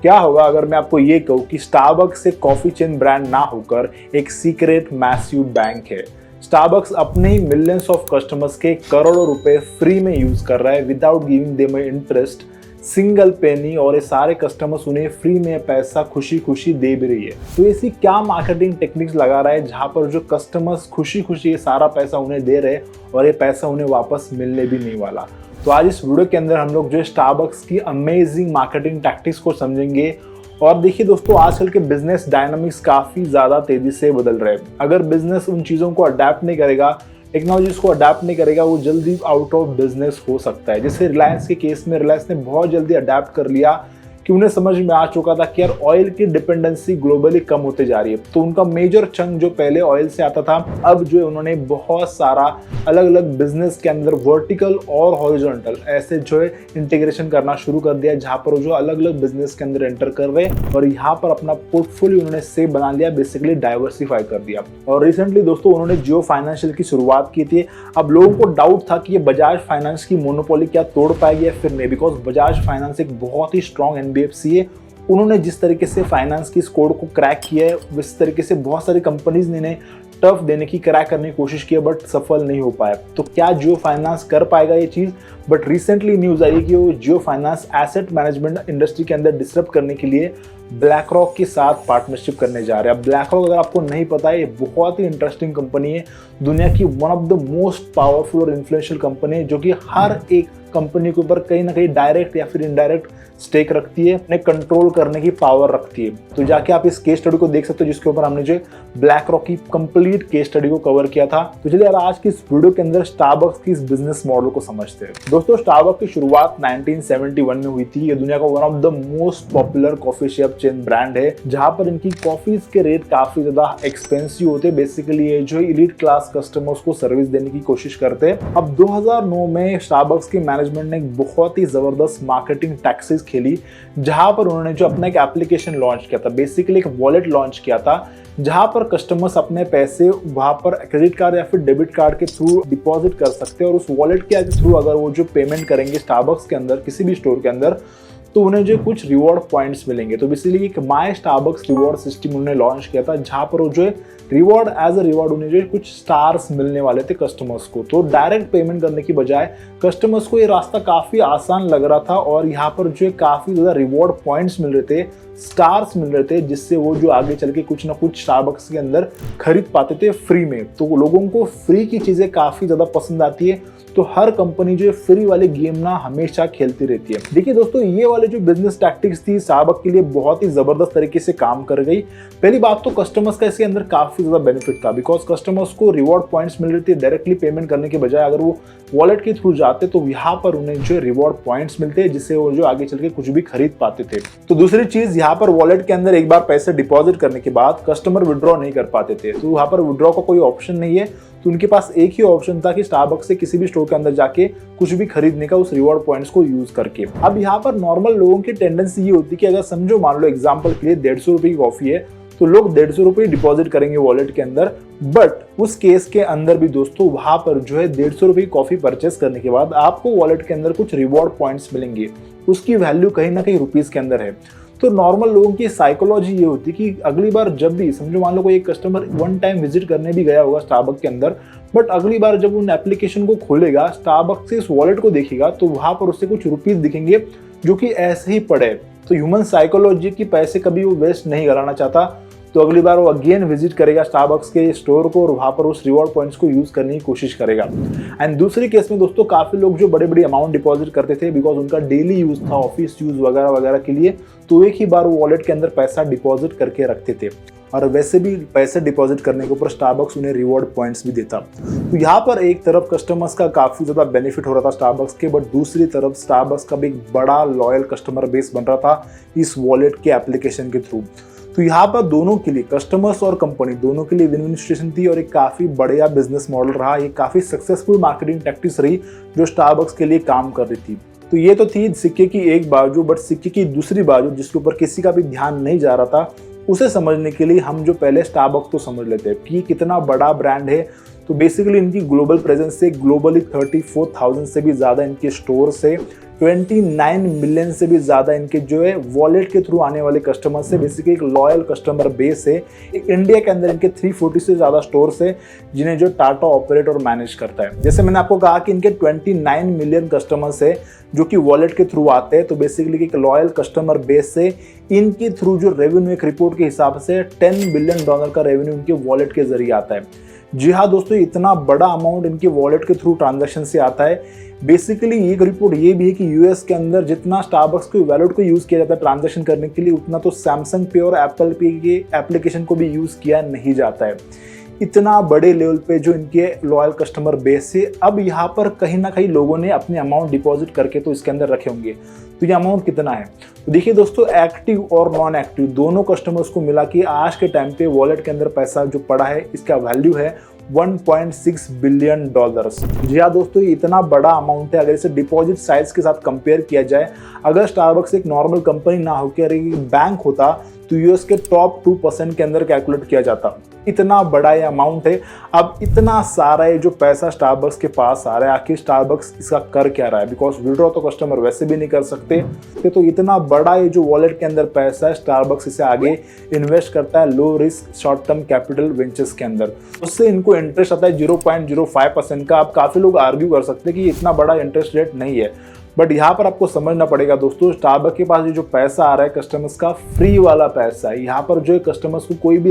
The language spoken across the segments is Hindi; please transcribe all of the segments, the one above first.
क्या होगा अगर मैं आपको ये कहूँ कि स्टारबक्स एक कॉफी चेन ब्रांड ना होकर एक सीक्रेट मैसिव बैंक है। स्टारबक्स अपने ही मिलियंस ऑफ कस्टमर्स के करोड़ों रुपए फ्री में यूज कर रहा है without giving them interest single penny, और ये सारे कस्टमर्स उन्हें फ्री में पैसा खुशी खुशी दे भी रही है। तो ऐसी क्या मार्केटिंग टेक्निक्स लगा रहा है जहां पर जो कस्टमर्स खुशी खुशी ये सारा पैसा उन्हें दे रहे और ये पैसा उन्हें वापस मिलने भी नहीं वाला। तो आज इस वीडियो के अंदर हम लोग जो स्टारबक्स की अमेजिंग मार्केटिंग टैक्टिक्स को समझेंगे। और देखिए दोस्तों, आजकल के बिजनेस डायनामिक्स काफी ज्यादा तेजी से बदल रहे हैं। अगर बिजनेस उन चीजों को अडेप्ट नहीं करेगा, टेक्नोलॉजीज को अडेप्ट नहीं करेगा, वो जल्दी आउट ऑफ बिजनेस हो सकता है। जैसे रिलायंस के केस में रिलायंस ने बहुत जल्दी अडेप्ट कर लिया कि उन्हें समझ में आ चुका था कि यार ऑयल की डिपेंडेंसी ग्लोबली कम होते जा रही है। तो उनका मेजर चंक जो पहले ऑयल से आता था, अब जो है उन्होंने बहुत सारा अलग अलग बिजनेस के अंदर वर्टिकल और हॉरिजॉन्टल ऐसे जो है इंटीग्रेशन करना शुरू कर दिया, जहां पर वो जो अलग अलग बिजनेस के अंदर एंटर कर रहे हैं और यहाँ पर अपना पोर्टफोलियो उन्होंने सेव बना लिया, बेसिकली डाइवर्सिफाई कर दिया। और रिसेंटली दोस्तों उन्होंने जियो फाइनेंशियल की शुरुआत की थी। अब लोगों को डाउट था कि ये बजाज फाइनेंस की मोनोपोली क्या तोड़ पाएगी या फिर नहीं, बिकॉज बजाज फाइनेंस एक बहुत ही स्ट्रॉन्ग एनबीएफसी है। उन्होंने जिस तरीके से फाइनेंस की इस कोड को क्रैक किया है, उस तरीके से बहुत सारी कंपनीज ने इन्हें टफ देने की, क्रैक करने की कोशिश की, बट सफल नहीं हो पाया। तो क्या जियो फाइनेंस कर पाएगा ये चीज? बट रिसेंटली न्यूज आई कि वो जियो फाइनेंस एसेट मैनेजमेंट इंडस्ट्री के अंदर डिस्टर्ब करने के लिए ब्लैक रॉक के साथ पार्टनरशिप करने जा रहे हैं। ब्लैक रॉक, अगर आपको नहीं पता है, ये बहुत ही इंटरेस्टिंग कंपनी है, दुनिया की one of the most powerful और इन्फ्लुएंशियल कंपनी है, जो कि हर एक कंपनी के ऊपर कहीं ना कहीं डायरेक्ट या फिर इनडायरेक्ट स्टेक रखती है, उन्हें कंट्रोल करने की पावर रखती है। तो जाके आप इस केस स्टडी को देख सकते हो, जिसके ऊपर हमने जो ब्लैक रॉक की कंप्लीट केस स्टडी को कवर किया था। तो चलिए यार आज की इस वीडियो के अंदर स्टारबक्स की इस बिजनेस मॉडल को समझते हैं। दोस्तों, स्टारबक्स की शुरुआत 1971 में हुई थी। ये दुनिया का one of the most popular coffee shop chain brand है, जहां पर इनकी कॉफीज के रेट काफी ज्यादा एक्सपेंसिव होते हैं। बेसिकली ये जो इलीट क्लास कस्टमर्स को सर्विस देने की कोशिश करते हैं। अब 2009 में स्टारबक्स की मैनेजमेंट ने एक बहुत ही जबरदस्त मार्केटिंग टैक्टिक्स खेली, जहां पर उन्होंने जो अपना एक एप्लीकेशन लॉन्च किया था, बेसिकली एक वॉलेट लॉन्च किया था, जहां पर कस्टमर्स अपने पैसे वहां पर क्रेडिट कार्ड या फिर डेबिट कार्ड के थ्रू डिपॉजिट कर सकते हैं। और उस वॉलेट के थ्रू अगर वो जो पेमेंट करेंगे स्टारबक्स के अंदर, किसी भी स्टोर के अंदर, तो उन्हें जो कुछ रिवॉर्ड पॉइंट्स मिलेंगे। तो बेसिकली एक माय स्टारबक्स रिवॉर्ड सिस्टम उन्होंने लॉन्च किया था, जहां पर वो जो है रिवॉर्ड एज अ रिवॉर्ड उन्हें जो कुछ स्टार्स मिलने वाले थे कस्टमर्स को। तो डायरेक्ट पेमेंट करने की बजाय कस्टमर्स को ये रास्ता काफी आसान लग रहा था, और यहाँ पर जो काफी ज्यादा रिवॉर्ड पॉइंट्स मिल रहे थे, स्टार्स मिल रहे थे, जिससे वो जो आगे चल के कुछ ना कुछ स्टारबक्स के अंदर खरीद पाते थे फ्री में। तो लोगों को फ्री की चीजें काफी ज्यादा पसंद आती है, तो हर कंपनी जो फ्री वाले गेम ना हमेशा खेलती रहती है। देखिए दोस्तों, ये वाले जो बिजनेस टैक्टिक्स थी स्टारबक्स के लिए बहुत ही जबरदस्त तरीके से काम कर गई। पहली बात तो कस्टमर्स का इसके अंदर काफी ज्यादा बेनिफिट था, बिकॉज कस्टमर्स को रिवॉर्ड पॉइंट्स मिल रही थी। डायरेक्टली पेमेंट करने के बजाय अगर वो वॉलेट के थ्रू जाते तो यहाँ पर उन्हें जो रिवॉर्ड पॉइंट्स मिलते हैं, जिससे वो जो आगे चल के कुछ भी खरीद पाते थे। तो दूसरी चीज, यहाँ पर वॉलेट के अंदर एक बार पैसे डिपॉजिट करने के बाद कस्टमर विड्रॉ नहीं कर पाते थे। तो यहाँ पर विड्रॉ का कोई ऑप्शन नहीं है, तो उनके पास एक ही ऑप्शन था कि स्टारबक्स से किसी भी स्टोर के अंदर जाके कुछ भी खरीदने का, उस रिवॉर्ड पॉइंट्स को यूज करके। अब यहाँ पर नॉर्मल लोगों की टेंडेंसी ये होती है कि अगर समझो मान लो एग्जांपल के लिए 150 रुपए की कॉफी है, तो लोग 150 रुपए डिपॉजिट करेंगे वॉलेट के अंदर। बट उस केस के अंदर भी दोस्तों वहां पर जो है 150 रुपए की कॉफी परचेस करने के बाद आपको वॉलेट के अंदर कुछ रिवॉर्ड पॉइंट्स मिलेंगे, उसकी वैल्यू कहीं ना कहीं रुपीज के अंदर है। तो नॉर्मल लोगों की साइकोलॉजी ये होती है कि अगली बार जब भी समझो मान लो कोई एक कस्टमर वन टाइम विजिट करने भी गया होगा स्टारबक्स के अंदर, बट अगली बार जब उन एप्लीकेशन को खोलेगा, स्टारबक्स से इस वॉलेट को देखेगा, तो वहां पर उससे कुछ रुपीज दिखेंगे जो कि ऐसे ही पड़े। तो ह्यूमन साइकोलॉजी की पैसे कभी वो वेस्ट नहीं कराना चाहता, तो अगली बार वो अगेन विजिट करेगा स्टारबक्स के स्टोर को और वहां पर उस रिवॉर्ड पॉइंट्स को यूज करने की कोशिश करेगा। एंड दूसरी केस में दोस्तों काफी लोग जो बड़े बड़ी अमाउंट डिपॉजिट करते थे, बिकॉज उनका डेली यूज था, ऑफिस यूज वगैरह वगैरह के लिए, तो एक ही बार वो वॉलेट के अंदर पैसा डिपॉजिट करके रखते थे। और वैसे भी पैसे डिपॉजिट करने के ऊपर स्टारबक्स उन्हें रिवॉर्ड पॉइंट्स भी देता। तो यहाँ पर एक तरफ कस्टमर्स का काफी ज्यादा बेनिफिट हो रहा था स्टारबक्स के, बट दूसरी तरफ स्टारबक्स का भी एक बड़ा लॉयल कस्टमर बेस बन रहा था इस वॉलेट के एप्लीकेशन के थ्रू। तो यहाँ पर दोनों के लिए, कस्टमर्स और कंपनी दोनों के लिए विन विन सिचुएशन थी, और एक काफी बढ़िया बिजनेस मॉडल रहा। ये काफी सक्सेसफुल मार्केटिंग टैक्टिक्स रही जो स्टारबक्स के लिए काम कर रही थी। तो ये तो थी सिक्के की एक बाजू, बट सिक्के की दूसरी बाजू जिसके ऊपर किसी का भी ध्यान नहीं जा रहा था, उसे समझने के लिए हम जो पहले स्टारबक्स को समझ लेते हैं कि कितना बड़ा ब्रांड है, तो बेसिकली इनकी ग्लोबल प्रेजेंस से ग्लोबली 34,000 से भी ज़्यादा इनके स्टोर से 29 मिलियन से भी ज़्यादा इनके जो है वॉलेट के थ्रू आने वाले कस्टमर से बेसिकली एक लॉयल कस्टमर बेस है। एक इंडिया के अंदर इनके 340 से ज़्यादा स्टोर्स है जिन्हें जो टाटा ऑपरेट और मैनेज करता है। जैसे मैंने आपको कहा कि इनके 29 मिलियन कस्टमर्स है जो कि वॉलेट के थ्रू आते हैं, तो बेसिकली एक लॉयल कस्टमर बेस से इनके थ्रू जो रेवेन्यू एक रिपोर्ट के हिसाब से $10 बिलियन का रेवेन्यू इनके वॉलेट के जरिए आता है। जी हाँ दोस्तों, इतना बड़ा अमाउंट इनके वॉलेट के थ्रू ट्रांजैक्शन से आता है। बेसिकली एक रिपोर्ट ये भी है कि यूएस के अंदर जितना स्टारबक्स के वॉलेट को यूज़ किया जाता है ट्रांजैक्शन करने के लिए, उतना तो सैमसंग पे और एप्पल पे के एप्लीकेशन को भी यूज़ किया नहीं जाता है। इतना बड़े लेवल पे जो इनके लॉयल कस्टमर बेस है, अब यहाँ पर कहीं ना कहीं लोगों ने अपने अमाउंट डिपॉजिट करके तो इसके अंदर रखे होंगे। तो ये अमाउंट कितना है? तो देखिए दोस्तों, एक्टिव और नॉन एक्टिव दोनों कस्टमर्स को मिला के आज के टाइम पे वॉलेट के अंदर पैसा जो पड़ा है इसका वैल्यू है $1.6 बिलियन। जी हाँ दोस्तों, ये इतना बड़ा अमाउंट है। अगर इसे डिपॉजिट साइज के साथ कंपेयर किया जाए, अगर स्टारबक्स एक नॉर्मल कंपनी ना होकर एक बैंक होता तो यूएस के टॉप 2% के अंदर कैलकुलेट किया जाता। इतना बड़ा ये अमाउंट है। अब इतना सारा ये जो पैसा स्टारबक्स के पास आ रहा है, आखिर स्टारबक्स इसका कर क्या रहा है? बिकॉज विड्रॉ तो कस्टमर वैसे भी नहीं कर सकते, तो इतना बड़ा ये जो वॉलेट के अंदर पैसा है स्टारबक्स इसे आगे इन्वेस्ट करता है low risk short term capital ventures के अंदर। उससे इनको इंटरेस्ट आता है 0.05% का। अब काफ़ी लोग आर्ग्यू कर सकते हैं कि इतना बड़ा इंटरेस्ट रेट नहीं है, बट यहाँ पर आपको समझना पड़ेगा दोस्तों, स्टारबक्स के पास जो पैसा आ रहा है कस्टमर्स का फ्री वाला पैसा है। यहाँ पर जो है कस्टमर्स को कोई भी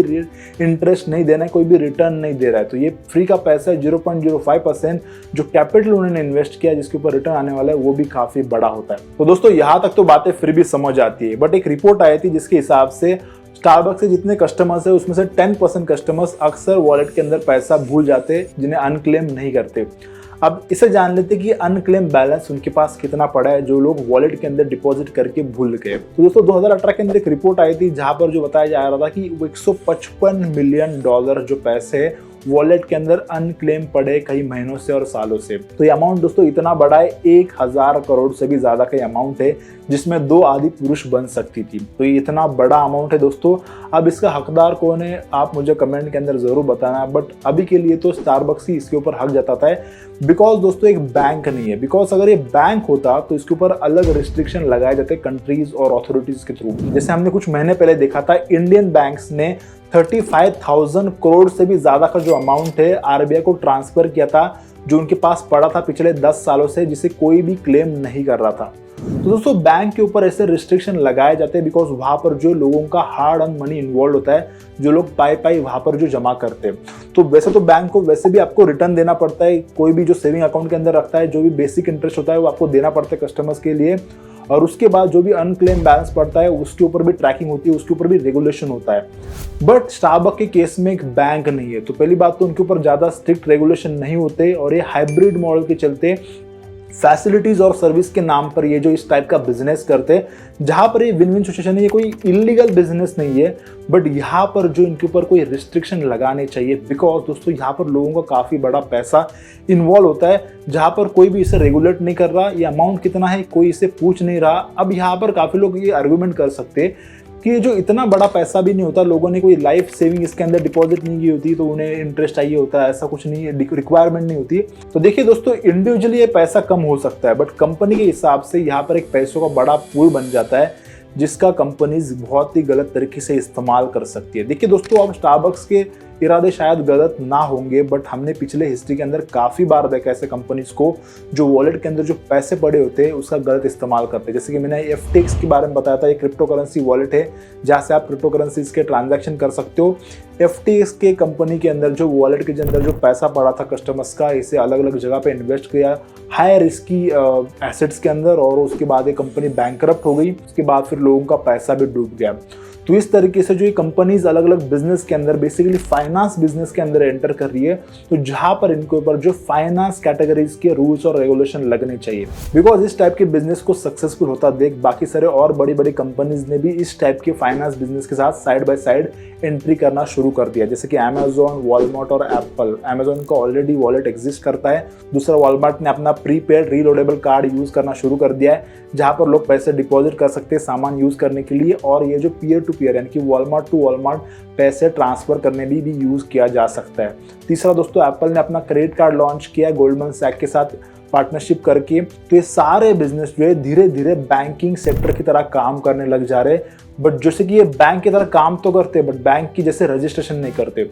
इंटरेस्ट नहीं देना है, कोई भी रिटर्न नहीं दे रहा है। तो ये फ्री का पैसा है 0.05%। जो कैपिटल उन्होंने इन्वेस्ट किया जिसके ऊपर रिटर्न आने वाला है वो भी काफ़ी बड़ा होता है। तो दोस्तों यहाँ तक तो बातें फिर भी समझ आती है, बट एक रिपोर्ट आई थी जिसके हिसाब से स्टारबक्स से जितने कस्टमर्स है उसमें से 10% कस्टमर्स अक्सर वॉलेट के अंदर पैसा भूल जाते हैं जिन्हें अनक्लेम नहीं करते। अब इसे जान लेते कि अनक्लेम बैलेंस उनके पास कितना पड़ा है जो लोग वॉलेट के अंदर डिपॉजिट करके भूल गए। तो दोस्तों 2018 के अंदर एक रिपोर्ट आई थी जहां पर जो बताया जा रहा था कि $155 मिलियन जो पैसे वॉलेट के अंदर अनक्लेम पड़े कई महीनों से और सालों से। तो ये अमाउंट दोस्तों इतना बड़ा है, 1000 करोड़ से भी ज्यादा का अमाउंट है जिसमें 2 आदि पुरुष बन सकती थी। तो ये इतना बड़ा अमाउंट है दोस्तों। अब इसका हकदार कौन है आप मुझे कमेंट के अंदर जरूर बताना, बट अभी के लिए तो स्टारबक्स ही इसके ऊपर हक जताता है। बिकॉज दोस्तों एक बैंक नहीं है, बिकॉज अगर ये बैंक होता तो इसके ऊपर अलग रिस्ट्रिक्शन लगाए जाते कंट्रीज और अथॉरिटीज के थ्रू। जैसे हमने कुछ महीने पहले देखा था इंडियन बैंक्स ने 35,000 करोड़ से भी ज्यादा का जो अमाउंट है आरबीआई को ट्रांसफर किया था, जो उनके पास पड़ा था पिछले 10 सालों से, जिसे कोई भी क्लेम नहीं कर रहा था। तो दोस्तों बैंक के ऊपर ऐसे रिस्ट्रिक्शन लगाए जाते हैं बिकॉज वहां पर जो लोगों का हार्ड अर्न मनी इन्वॉल्व होता है, जो लोग पाई वहां पर जो जमा करते हैं। तो वैसे तो बैंक को वैसे भी आपको रिटर्न देना पड़ता है, कोई भी जो सेविंग अकाउंट के अंदर रखता है जो भी बेसिक इंटरेस्ट होता है वो आपको देना पड़ता है कस्टमर्स के लिए, और उसके बाद जो भी अनक्लेम बैलेंस पड़ता है उसके ऊपर भी ट्रैकिंग होती है, उसके ऊपर भी रेगुलेशन होता है। बट स्टारबक्स के केस में एक बैंक नहीं है, तो पहली बात तो उनके ऊपर ज्यादा स्ट्रिक्ट रेगुलेशन नहीं होते, और ये हाइब्रिड मॉडल के चलते फैसिलिटीज और सर्विस के नाम पर ये जो इस टाइप का बिजनेस करते हैं, जहां पर ये विन विन सिचुएशन है, ये कोई इलीगल बिजनेस नहीं है, बट यहाँ पर जो इनके ऊपर कोई रिस्ट्रिक्शन लगाने चाहिए। बिकॉज दोस्तों यहाँ पर लोगों का काफ़ी बड़ा पैसा इन्वॉल्व होता है, जहाँ पर कोई भी इसे रेगुलेट नहीं कर रहा, ये अमाउंट कितना है कोई इसे पूछ नहीं रहा। अब यहाँ पर काफ़ी लोग ये आर्गूमेंट कर सकते हैं कि ये जो इतना बड़ा पैसा भी नहीं होता, लोगों ने कोई लाइफ सेविंग इसके अंदर डिपॉजिट नहीं की होती तो उन्हें इंटरेस्ट चाहिए होता है, ऐसा कुछ नहीं है, रिक्वायरमेंट नहीं होती। तो देखिए दोस्तों, इंडिविजुअली ये पैसा कम हो सकता है, बट कंपनी के हिसाब से यहाँ पर एक पैसों का बड़ा पूल बन जाता है जिसका कंपनीज बहुत ही गलत तरीके से इस्तेमाल कर सकती है। देखिए दोस्तों, अब स्टारबक्स के इरादे शायद गलत ना होंगे, बट हमने पिछले हिस्ट्री के अंदर काफ़ी बार देखा ऐसे कंपनीज को जो वॉलेट के अंदर जो पैसे पड़े होते हैं उसका गलत इस्तेमाल करते हैं। जैसे कि मैंने FTX के बारे में बताया था, एक क्रिप्टो करेंसी वॉलेट है जहाँ से आप क्रिप्टो करेंसीज के ट्रांजैक्शन कर सकते हो। FTX के कंपनी के अंदर जो वॉलेट के अंदर जो पैसा पड़ा था कस्टमर्स का, इसे अलग अलग जगह पे इन्वेस्ट किया हाई रिस्की एसेट्स के अंदर, और उसके बाद ये कंपनी बैंकरप्ट हो गई। उसके बाद फिर लोगों का पैसा भी डूब गया। तो इस तरीके से जो ये कंपनीज अलग अलग बिजनेस के अंदर बेसिकली फाइनेंस बिजनेस के अंदर एंटर कर रही है, तो जहां पर इनके ऊपर जो फाइनेंस कैटेगरीज के रूल्स और रेगुलेशन लगने चाहिए। बिकॉज इस टाइप के बिजनेस को सक्सेसफुल होता देख बाकी सारे और बड़ी बड़ी कंपनीज ने भी इस टाइप के फाइनेंस बिजनेस के साथ साइड बाय साइड एंट्री करना शुरू कर दिया। जैसे कि अमेजोन, वॉलमार्ट और एप्पल। अमेजोन का ऑलरेडी वॉलेट एग्जिस्ट करता है, दूसरा वॉलमार्ट ने अपना प्रीपेड रीलोडेबल कार्ड यूज करना शुरू कर दिया है जहां पर लोग पैसे डिपॉजिट कर सकते हैं सामान यूज करने के लिए, और ये जो पीयर टू पीयर यानी कि वॉलमार्ट टू वॉलमार्ट पैसे ट्रांसफर करने भी यूज़ किया जा सकता है। तीसरा दोस्तों, एप्पल ने अपना क्रेडिट कार्ड लॉन्च किया है गोल्डमैन सैक्स के साथ पार्टनरशिप करके। तो ये सारे बिजनेस जो है धीरे धीरे बैंकिंग सेक्टर की तरह काम करने लग जा रहे हैं, बट जैसे कि ये बैंक की तरह काम तो करते हैं बट बैंक की जैसे रजिस्ट्रेशन नहीं करते।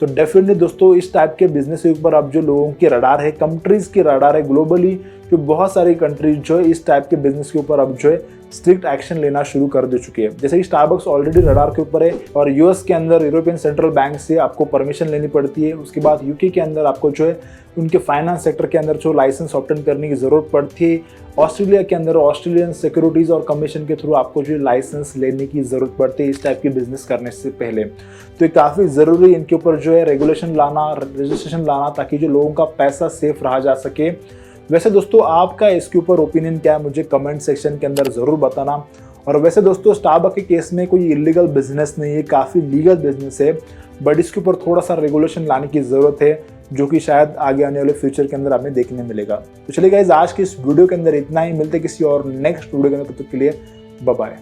तो डेफिनेटली दोस्तों इस टाइप के बिजनेस के ऊपर अब जो लोगों की रडार है, कंट्रीज की रडार है ग्लोबली, जो बहुत सारी कंट्रीज जो है इस टाइप के बिजनेस के ऊपर अब जो है स्ट्रिक्ट एक्शन लेना शुरू कर दे चुकी है। जैसे कि स्टारबक्स ऑलरेडी रडार के ऊपर है और यूएस के अंदर यूरोपियन सेंट्रल बैंक से आपको परमिशन लेनी पड़ती है। उसके बाद यूके के अंदर आपको जो है उनके फाइनेंस सेक्टर के अंदर जो लाइसेंस ऑब्टेन करने की ज़रूरत पड़ती है। ऑस्ट्रेलिया के अंदर ऑस्ट्रेलियन सिक्योरिटीज़ और कमीशन के थ्रू आपको जो लाइसेंस लेने की ज़रूरत पड़ती है इस टाइप की बिजनेस करने से पहले। तो ये काफ़ी ज़रूरी इनके ऊपर जो है रेगुलेशन लाना, रजिस्ट्रेशन लाना, ताकि जो लोगों का पैसा सेफ रहा जा सके। वैसे दोस्तों आपका इसके ऊपर ओपिनियन क्या है मुझे कमेंट सेक्शन के अंदर ज़रूर बताना। और वैसे दोस्तों स्टारबक्स के केस में कोई इलीगल बिजनेस नहीं है, काफ़ी लीगल बिजनेस है, बट इसके ऊपर थोड़ा सा रेगुलेशन लाने की ज़रूरत है, जो कि शायद आगे आने वाले फ्यूचर के अंदर हमें देखने मिलेगा। तो चलिए गाइस आज की इस वीडियो के अंदर इतना ही, मिलते किसी और नेक्स्ट वीडियो के अंदर, तब तक के लिए बाय बाय।